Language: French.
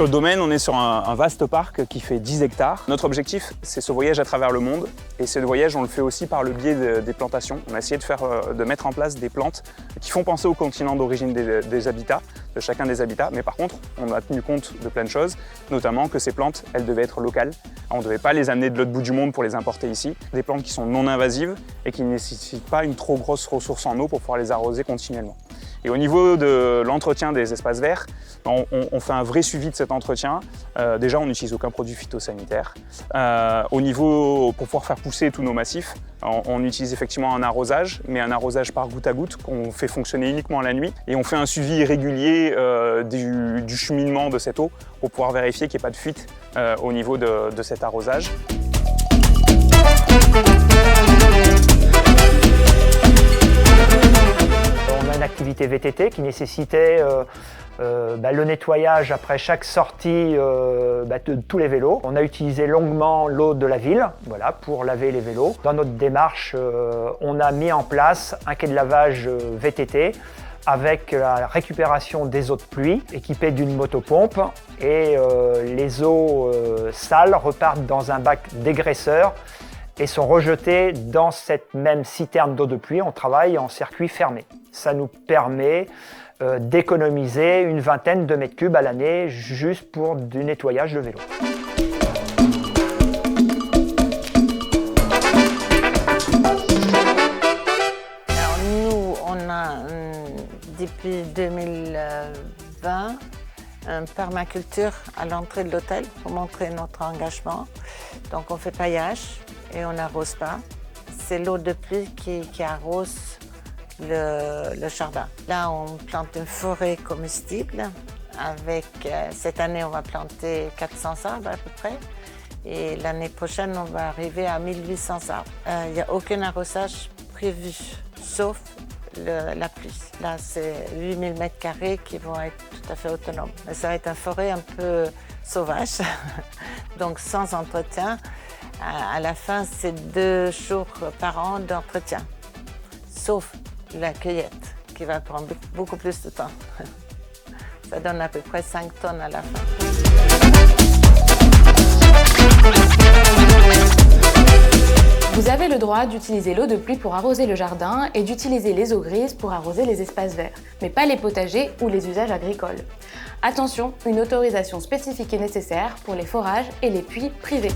Sur le domaine, on est sur un vaste parc qui fait 10 hectares. Notre objectif, c'est ce voyage à travers le monde. Et ce voyage, on le fait aussi par le biais des plantations. On a essayé de mettre en place des plantes qui font penser au continent d'origine des habitats, de chacun des habitats. Mais par contre, on a tenu compte de plein de choses, notamment que ces plantes, elles devaient être locales. On ne devait pas les amener de l'autre bout du monde pour les importer ici. Des plantes qui sont non invasives et qui ne nécessitent pas une trop grosse ressource en eau pour pouvoir les arroser continuellement. Et au niveau de l'entretien des espaces verts, on fait un vrai suivi de cet entretien. Déjà, on n'utilise aucun produit phytosanitaire. Pour pouvoir faire pousser tous nos massifs, on utilise effectivement un arrosage, mais un arrosage par goutte à goutte qu'on fait fonctionner uniquement la nuit. Et on fait un suivi régulier du cheminement de cette eau pour pouvoir vérifier qu'il n'y ait pas de fuite au niveau de cet arrosage. Activité VTT qui nécessitait le nettoyage après chaque sortie de tous les vélos. On a utilisé longuement l'eau de la ville pour laver les vélos. Dans notre démarche, on a mis en place un quai de lavage VTT avec la récupération des eaux de pluie équipées d'une motopompe et les eaux sales repartent dans un bac dégraisseur et sont rejetés dans cette même citerne d'eau de pluie. On travaille en circuit fermé. Ça nous permet d'économiser une vingtaine de mètres cubes à l'année juste pour du nettoyage de vélo. Alors nous, on a depuis 2020 une permaculture à l'entrée de l'hôtel pour montrer notre engagement. Donc on fait paillage et on n'arrose pas. C'est l'eau de pluie qui arrose le jardin. Là, on plante une forêt comestible. Cette année, on va planter 400 arbres à peu près. Et l'année prochaine, on va arriver à 1800 arbres. Il n'y a aucun arrosage prévu, sauf la pluie. Là, c'est 8000 m² qui vont être tout à fait autonomes. Mais ça va être une forêt un peu sauvage, donc sans entretien. À la fin, c'est 2 jours par an d'entretien, sauf la cueillette, qui va prendre beaucoup plus de temps. Ça donne à peu près 5 tonnes à la fin. Vous avez le droit d'utiliser l'eau de pluie pour arroser le jardin et d'utiliser les eaux grises pour arroser les espaces verts, mais pas les potagers ou les usages agricoles. Attention, une autorisation spécifique est nécessaire pour les forages et les puits privés.